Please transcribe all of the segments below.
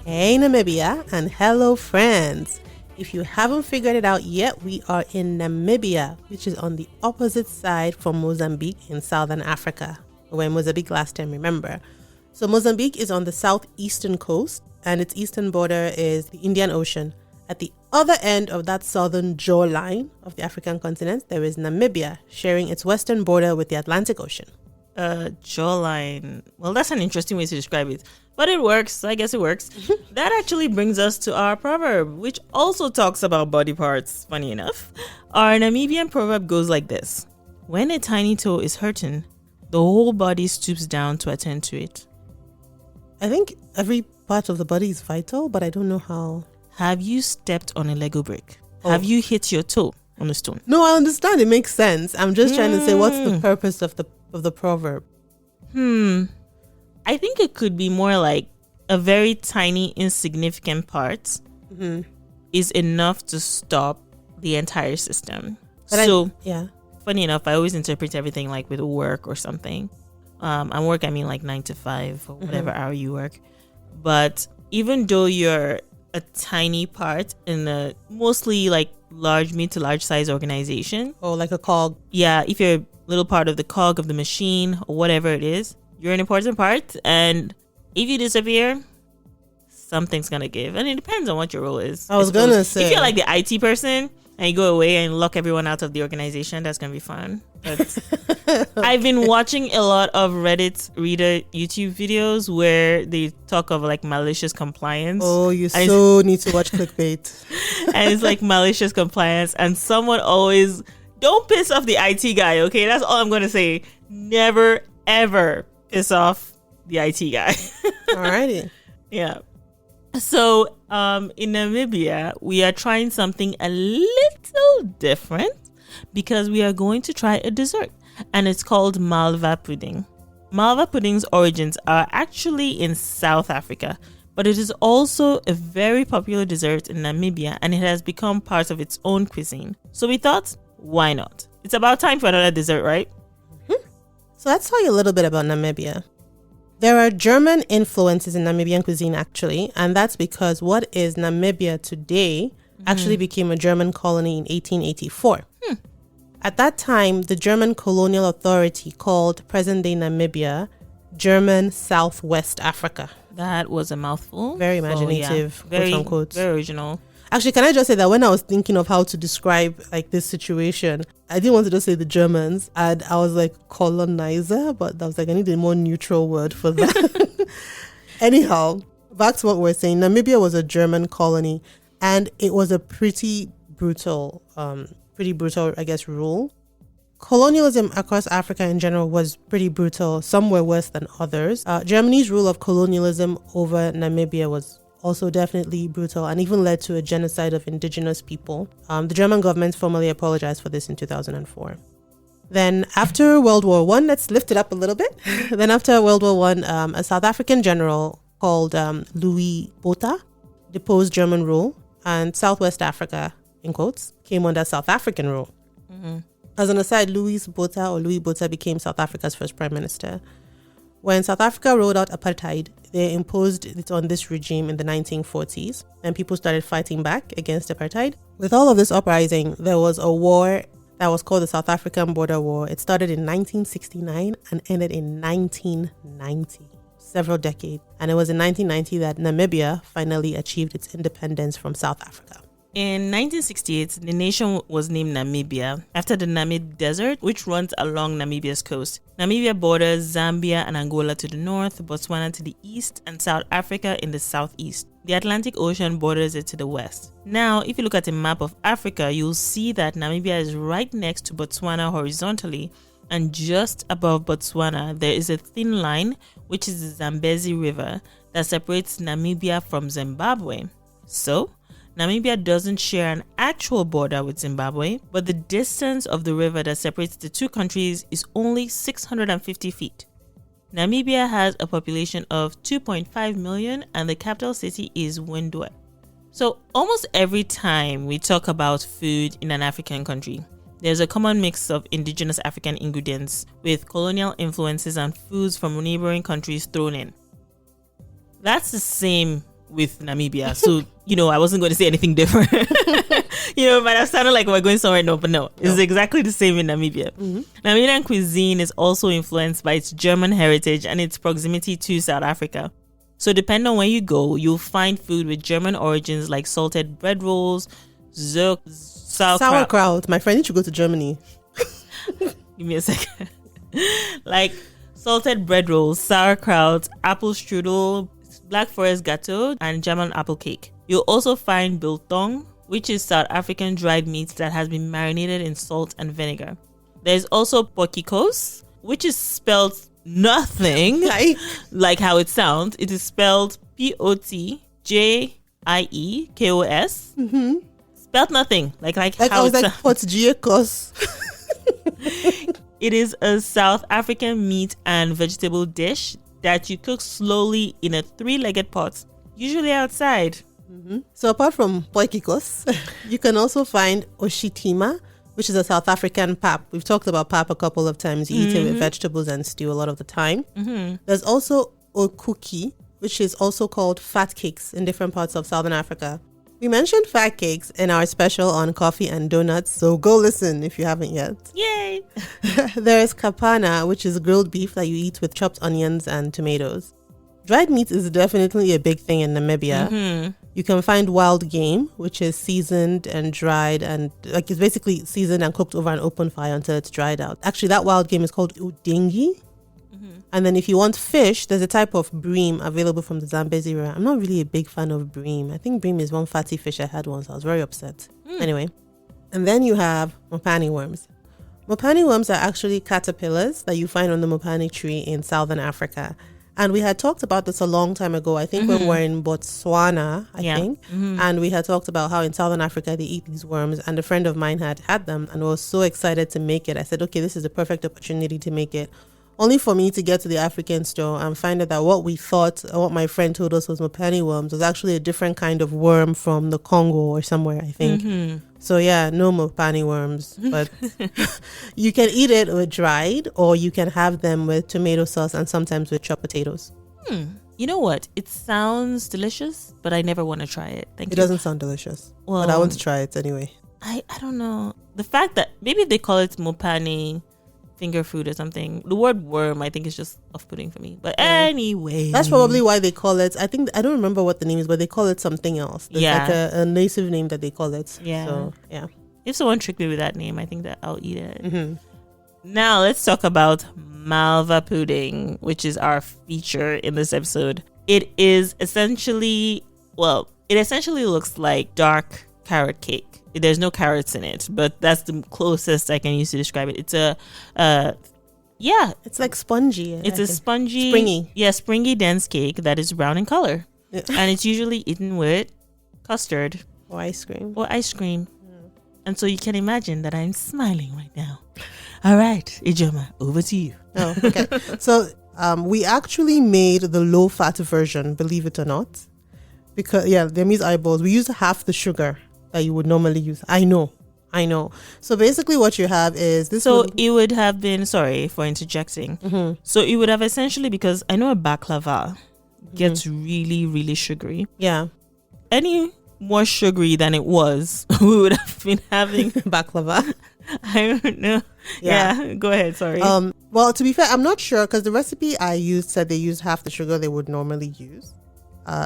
Hey Namibia, and hello friends. If you haven't figured it out yet, we are in Namibia, which is on the opposite side from Mozambique in southern Africa. We were in Mozambique last time, remember? So Mozambique is on the southeastern coast, and its eastern border is the Indian Ocean. At the other end of that southern jawline of the African continent, there is Namibia, sharing its western border with the Atlantic Ocean. Jawline. Well, that's an interesting way to describe it, but it works. I guess it works. That actually brings us to our proverb, which also talks about body parts, funny enough. Our Namibian proverb goes like this: when a tiny toe is hurting, the whole body stoops down to attend to it. I think every part of the body is vital, but I don't know how. Have you stepped on a Lego brick? Have you hit your toe on a stone? No, I understand. It makes sense. I'm just trying to say, what's the purpose of the proverb? I think it could be more like a very tiny, insignificant part is enough to stop the entire system. But funny enough, I always interpret everything like with work or something. And work, I mean like 9 to 5 or whatever hour you work. But even though you're a tiny part in a mostly like mid to large size organization. Oh, like a cog. Yeah, if you're a little part of the cog of the machine or whatever it is, you're an important part. And if you disappear, something's going to give. And it depends on what your role is. I was going to say. If you're like the IT person and you go away and lock everyone out of the organization, that's going to be fun. But I've been watching a lot of Reddit reader YouTube videos where they talk of like malicious compliance. Oh, you so need to watch clickbait. And it's like malicious compliance. And someone always, don't piss off the IT guy, okay? That's all I'm going to say. Never, ever piss off the IT guy. Alrighty. Yeah. So in Namibia, we are trying something a little different because we are going to try a dessert, and it's called Malva Pudding. Malva Pudding's origins are actually in South Africa, but it is also a very popular dessert in Namibia, and it has become part of its own cuisine. So we thought, why not? It's about time for another dessert, right? So let's tell you a little bit about Namibia. There are German influences in Namibian cuisine, actually, and that's because what is Namibia today actually became a German colony in 1884. At that time, the German colonial authority called present-day Namibia German Southwest Africa. That was a mouthful. Very imaginative, quote unquote. Very original. Actually, can I just say that when I was thinking of how to describe like this situation, I didn't want to just say the Germans, and I was like colonizer, but I was like, I need a more neutral word for that. Anyhow, back to what we're saying. Namibia was a German colony, and it was a pretty brutal, I guess, rule. Colonialism across Africa in general was pretty brutal. Some were worse than others. Germany's rule of colonialism over Namibia was also definitely brutal and even led to a genocide of indigenous people. The German government formally apologized for this in 2004. Then after World War I, let's lift it up a little bit. Then after World War I, a South African general called Louis Botha deposed German rule, and Southwest Africa, in quotes, came under South African rule. As an aside, Louis Botha became South Africa's first prime minister. When South Africa rolled out apartheid, they imposed it on this regime in the 1940s, and people started fighting back against apartheid. With all of this uprising, there was a war that was called the South African Border War. It started in 1969 and ended in 1990, several decades. And it was in 1990 that Namibia finally achieved its independence from South Africa. In 1968, the nation was named Namibia after the Namib Desert, which runs along Namibia's coast. Namibia borders Zambia and Angola to the north, Botswana to the east, and South Africa in the southeast. The Atlantic Ocean borders it to the west. Now, if you look at a map of Africa, you'll see that Namibia is right next to Botswana horizontally, and just above Botswana, there is a thin line, which is the Zambezi River, that separates Namibia from Zimbabwe. So, Namibia doesn't share an actual border with Zimbabwe, but the distance of the river that separates the two countries is only 650 feet. Namibia has a population of 2.5 million and the capital city is Windhoek. So almost every time we talk about food in an African country, there's a common mix of indigenous African ingredients with colonial influences and foods from neighboring countries thrown in. That's the same with Namibia. So, I wasn't going to say anything different. It might have sounded like we're going somewhere. No, but no. It's exactly the same in Namibia. Namibian cuisine is also influenced by its German heritage and its proximity to South Africa. So depending on where you go, you'll find food with German origins like salted bread rolls, sauerkraut. My friend, you should go to Germany. Give me a second. Like salted bread rolls, sauerkraut, apple strudel, Black Forest gâteau, and German apple cake. You'll also find biltong, which is South African dried meat that has been marinated in salt and vinegar. There's also potjiekos, which is spelled nothing like how it sounds. It is spelled potjiekos. Spelled nothing like how it sounds. Potjiekos. It is a South African meat and vegetable dish that you cook slowly in a 3-legged pot, usually outside. So apart from potjiekos, you can also find oshitima, which is a South African pap. We've talked about pap a couple of times. You eat it with vegetables and stew a lot of the time. There's also okuki, which is also called fat cakes in different parts of Southern Africa. We mentioned fat cakes in our special on coffee and donuts, so go listen if you haven't yet. Yay! There's kapana, which is grilled beef that you eat with chopped onions and tomatoes. Dried meat is definitely a big thing in Namibia. You can find wild game, which is seasoned and dried, and it's basically seasoned and cooked over an open fire until it's dried out. Actually, that wild game is called udingi. And then if you want fish, there's a type of bream available from the Zambezi River. I'm not really a big fan of bream. I think bream is one fatty fish I had once. I was very upset. Anyway. And then you have mopani worms. Mopani worms are actually caterpillars that you find on the mopani tree in Southern Africa. And we had talked about this a long time ago. I think when we were in Botswana, I think. And we had talked about how in Southern Africa they eat these worms. And a friend of mine had them and was so excited to make it. I said, okay, this is the perfect opportunity to make it. Only for me to get to the African store and find out that what we thought, or what my friend told us was mopani worms, was actually a different kind of worm from the Congo or somewhere, I think. So yeah, no mopani worms, but you can eat it with dried, or you can have them with tomato sauce and sometimes with chopped potatoes. You know what? It sounds delicious, but I never want to try it. Thank you. It doesn't sound delicious, but I want to try it anyway. I don't know. The fact that maybe they call it mopani finger food or something. The word worm, I think, is just off-putting for me. But anyway, that's probably why they call it. I don't remember what the name is, but they call it something else. There's like a native name that they call it. Yeah. So yeah. If someone tricked me with that name, I think that I'll eat it. Now let's talk about Malva Pudding, which is our feature in this episode. It is essentially looks like dark carrot cake. There's no carrots in it, but that's the closest I can use to describe it. It's it's like spongy. It's a spongy, springy dense cake that is brown in color, and it's usually eaten with custard or ice cream. And so you can imagine that I'm smiling right now. All right, Ijoma, over to you. Oh, okay. So we actually made the low-fat version, believe it or not, because they use eyeballs. We used half the sugar that you would normally use. I know. So basically what you have is this. So it would have been, sorry for interjecting. So it would have essentially, because I know a baklava gets really, really sugary. Yeah. Any more sugary than it was, we would have been having baklava. I don't know. Yeah. Go ahead. Sorry. Well, to be fair, I'm not sure because the recipe I used said they used half the sugar they would normally use.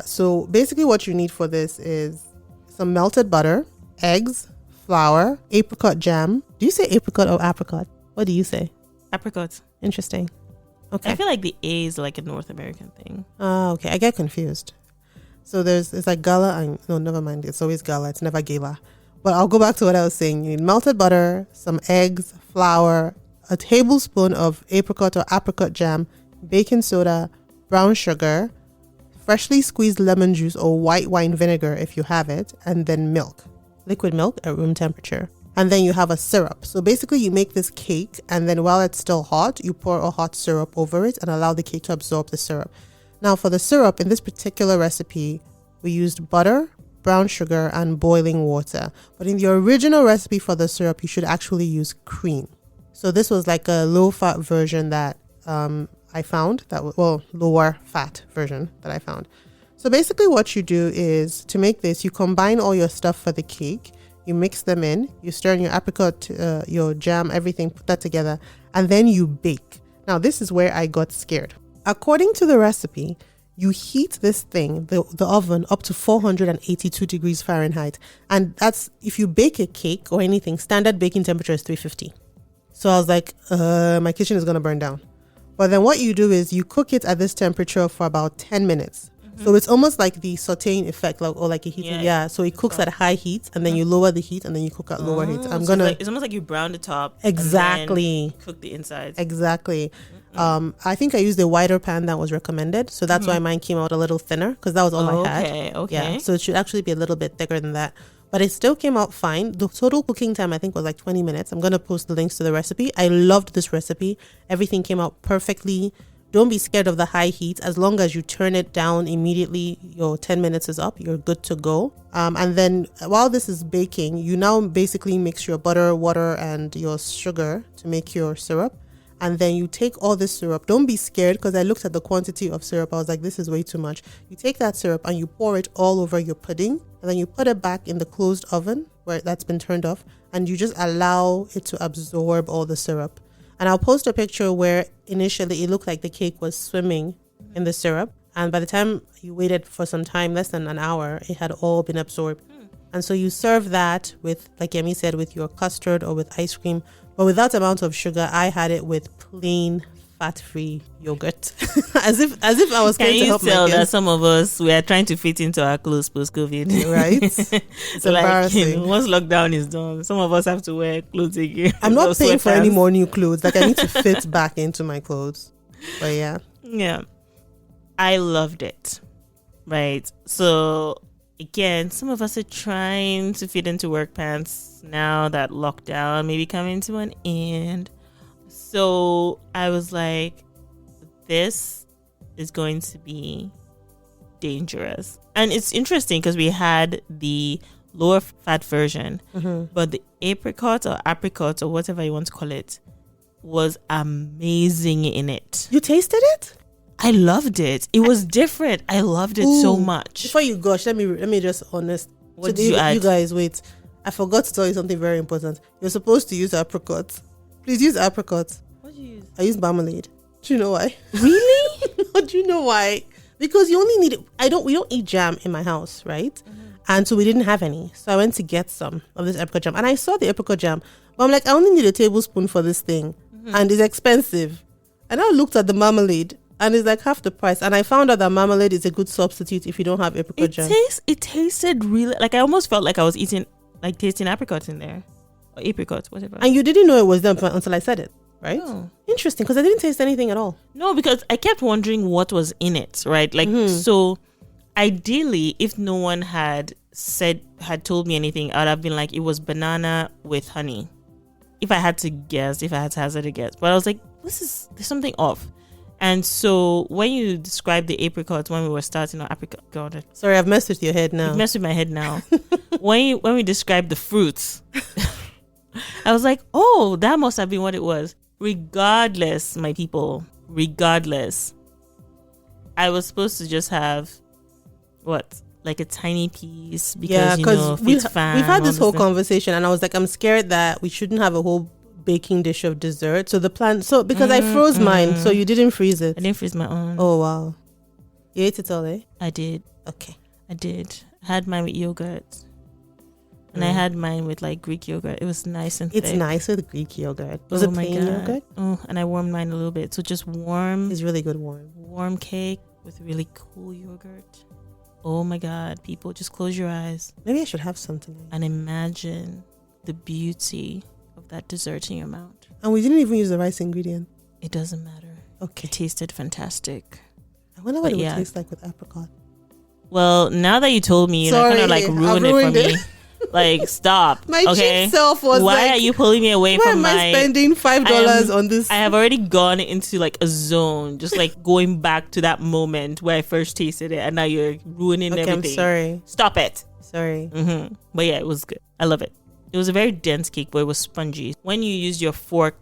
So basically what you need for this is some melted butter, eggs, flour, apricot jam. Do you say apricot or apricot? What do you say? Apricot. Interesting. Okay. I feel like the A is like a North American thing. Okay. I get confused. So it's like gala and no, never mind. It's always gala. It's never gala. But I'll go back to what I was saying. You need melted butter, some eggs, flour, a tablespoon of apricot or apricot jam, baking soda, brown sugar, freshly squeezed lemon juice or white wine vinegar if you have it, and then milk, liquid milk at room temperature. And then you have a syrup. So basically you make this cake, and then while it's still hot, you pour a hot syrup over it and allow the cake to absorb the syrup. Now for the syrup, in this particular recipe, we used butter, brown sugar, and boiling water. But in the original recipe for the syrup, you should actually use cream. So this was like a low-fat version that I found, lower fat version that I found. So basically what you do is, to make this, you combine all your stuff for the cake, you mix them in, you stir in your apricot, your jam, everything, put that together, and then you bake. Now, this is where I got scared. According to the recipe, you heat this thing, the oven, up to 482 degrees Fahrenheit. And that's, if you bake a cake or anything, standard baking temperature is 350. So I was like, my kitchen is going to burn down. But then what you do is you cook it at this temperature for about 10 minutes. So it's almost like the sauteing effect, like a heating. Yeah. So it cooks at high heat, and then you lower the heat, and then you cook at lower heat. It's almost like you brown the top. Exactly. And then cook the insides. Exactly. I think I used a wider pan that was recommended, so that's why mine came out a little thinner, because that was all I had. Okay. Yeah. So it should actually be a little bit thicker than that, but it still came out fine. The total cooking time I think was like 20 minutes. I'm gonna post the links to the recipe. I loved this recipe. Everything came out perfectly. Don't be scared of the high heat. As long as you turn it down immediately, your 10 minutes is up, you're good to go. And then while this is baking, you now basically mix your butter, water, and your sugar to make your syrup. And then you take all this syrup. Don't be scared, because I looked at the quantity of syrup. I was like, this is way too much. You take that syrup and you pour it all over your pudding. And then you put it back in the closed oven where that's been turned off. And you just allow it to absorb all the syrup. And I'll post a picture where initially it looked like the cake was swimming in the syrup. And by the time you waited for some time, less than an hour, it had all been absorbed. And so you serve that with, like Yemi said, with your custard or with ice cream. But with that amount of sugar, I had it with plain fat-free yogurt. as if I was going to help my kids. Can you tell that some of us, we are trying to fit into our clothes post-COVID? Right? It's embarrassing. Once lockdown is done, some of us have to wear clothes again. I'm not paying for any more new clothes. Like, I need to fit back into my clothes. But yeah. Yeah. I loved it. Right. So, again, some of us are trying to fit into work pants now that lockdown may be coming to an end. So I was like, this is going to be dangerous. And it's interesting because we had the lower fat version, but the apricot or whatever you want to call it was amazing in it. You tasted it? I loved it. It was different. I loved it so much. Before you gush, let me just honest. What did you add? You guys, wait. I forgot to tell you something very important. You're supposed to use apricot. Please use apricot. What did you use? I use marmalade. Do you know why? Really? Do you know why? Because you only need it. We don't eat jam in my house, right? And so we didn't have any. So I went to get some of this apricot jam. And I saw the apricot jam. But I'm like, I only need a tablespoon for this thing. And it's expensive. And I looked at the marmalade. And it's like half the price. And I found out that marmalade is a good substitute if you don't have apricot jam. It tasted really, like I almost felt like I was tasting apricots in there. Or apricots, whatever. And you didn't know it was them until I said it, right? No. Interesting, because I didn't taste anything at all. No, because I kept wondering what was in it, right? Like, so ideally, if no one had told me anything, I would have been like, it was banana with honey. If I had to hazard a guess. But I was like, there's something off. And so when you described the apricots when we were starting on apricot, God, sorry, I've messed with your head now. You've messed with my head now. when we described the fruits, I was like, oh, that must have been what it was. Regardless, my people, I was supposed to just have like a tiny piece because we've had this whole conversation, and I was like, I'm scared that we shouldn't have a whole baking dish of dessert. So because I froze mine, so you didn't freeze it. I didn't freeze my own. Oh wow, you ate it all, eh? I did. Okay, I did. I had mine with yogurt, and I had mine with like Greek yogurt. It was nice and thick. It's nice with Greek yogurt. Was it plain yogurt? Oh, and I warmed mine a little bit, so just warm. It's really good warm cake with really cool yogurt. Oh my God, people, just close your eyes. Maybe I should have some tonight. And imagine the beauty of that dessert in your mouth. And we didn't even use the rice ingredient. It doesn't matter. Okay. It tasted fantastic. I wonder what it would taste like with apricot. Well, now that you told me, you're kind of like ruined it for me. Like, stop. My cheap self was why are you pulling me away from my... Why am I spending $5 on this? I have already gone into like a zone, just like going back to that moment where I first tasted it, and now you're ruining everything. I'm sorry. Stop it. Sorry. But yeah, it was good. I love it. It was a very dense cake, but it was spongy. When you use your fork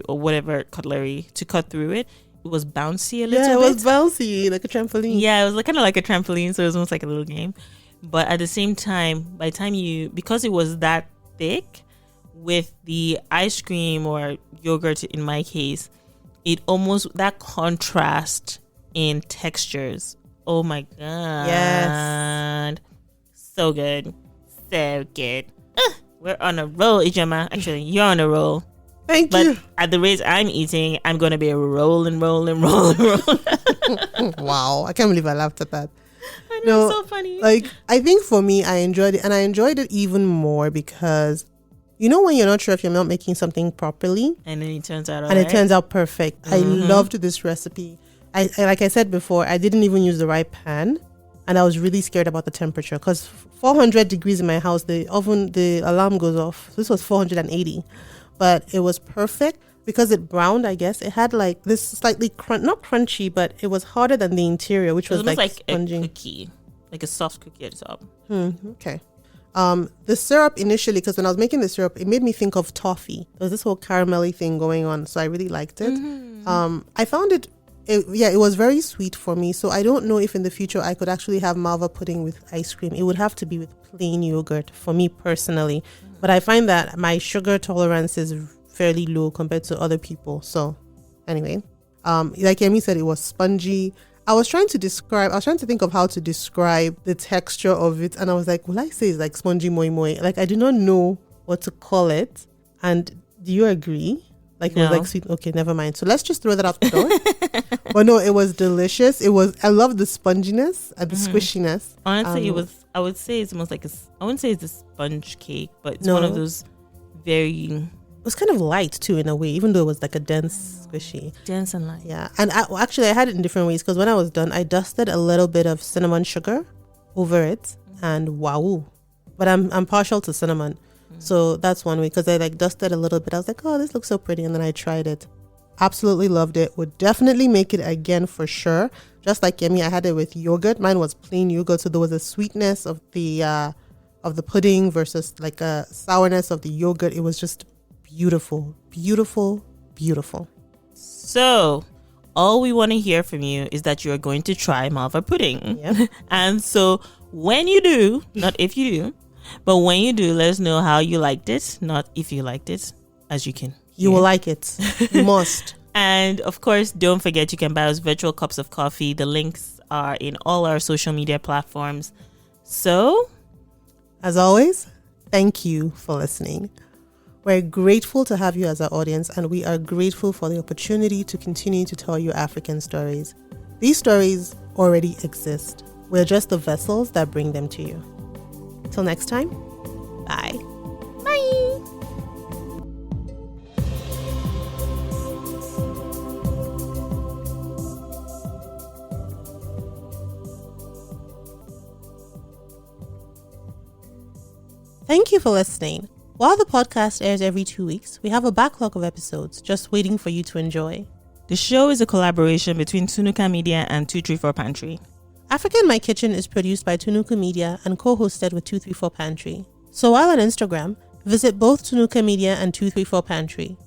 or whatever cutlery to cut through it, was bouncy a little bit. Yeah, it was bouncy, like a trampoline. Yeah, it was kind of like a trampoline, so it was almost like a little game. But at the same time, by the time because it was that thick with the ice cream or yogurt in my case, it almost, that contrast in textures. Oh my God. Yes. So good. So good. We're on a roll, Ijama. Actually, you're on a roll. Thank you. But at the rate I'm eating, I'm going to be rolling. Wow. I can't believe I laughed at that. I know, it's so funny. Like, I think for me, I enjoyed it. And I enjoyed it even more because, you know, when you're not sure if you're not making something properly. And then it turns out it turns out perfect. I loved this recipe. I like I said before, I didn't even use the right pan. And I was really scared about the temperature because 400 degrees in my house, the alarm goes off. This was 480. But it was perfect because it browned, I guess. It had like this slightly, not crunchy, but it was harder than the interior, which was like spongy. A cookie, like a soft cookie at the top. Okay. The syrup initially, because when I was making the syrup, it made me think of toffee. There was this whole caramelly thing going on. So I really liked it. I found it was very sweet for me. So I don't know if in the future I could actually have Malva pudding with ice cream. It would have to be with plain yogurt for me personally. But I find that my sugar tolerance is fairly low compared to other people. So anyway, like Yemi said, it was spongy. I was trying to think of how to describe the texture of it. And I was like, will I say it's like spongy moi moi? Like, I do not know what to call it. And do you agree? Like, no. It was like sweet. Okay, never mind. So let's just throw that out the door. But no, it was delicious. I love the sponginess and the squishiness. Honestly, I would say it's almost like I wouldn't say it's a sponge cake, but it's one of those very... It was kind of light too in a way, even though it was like a dense, squishy. Dense and light. Yeah. And I had it in different ways because when I was done, I dusted a little bit of cinnamon sugar over it and wow. But I'm partial to cinnamon. So that's one way because I like dusted a little bit. I was like, oh, this looks so pretty. And then I tried it. Absolutely loved it. Would definitely make it again for sure. Just like Yemi, I had it with yogurt. Mine was plain yogurt. So there was a sweetness of the pudding versus like a sourness of the yogurt. It was just beautiful, beautiful, beautiful. So all we want to hear from you is that you are going to try Malva pudding. Yep. And so when you do, not if you do, but when you do, let us know how you liked it, not if you liked it, as you can. You will like it. You must. And of course, don't forget you can buy us virtual cups of coffee. The links are in all our social media platforms. So, as always, thank you for listening. We're grateful to have you as our audience, and we are grateful for the opportunity to continue to tell you African stories. These stories already exist. We're just the vessels that bring them to you. Till next time, bye. Bye. Thank you for listening. While the podcast airs every 2 weeks, we have a backlog of episodes just waiting for you to enjoy. The show is a collaboration between Tunuka Media and 234 Pantry. Africa in My Kitchen is produced by Tunuka Media and co-hosted with 234 Pantry. So while on Instagram, visit both Tunuka Media and 234 Pantry.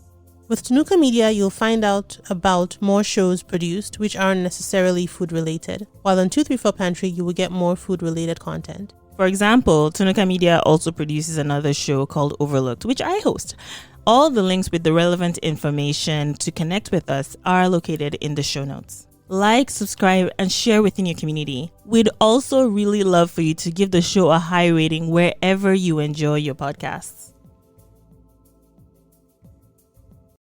With Tunuka Media, you'll find out about more shows produced which aren't necessarily food related, while on 234 Pantry, you will get more food related content. For example, Tunuka Media also produces another show called Overlooked, which I host. All the links with the relevant information to connect with us are located in the show notes. Like, subscribe, and share within your community. We'd also really love for you to give the show a high rating wherever you enjoy your podcasts.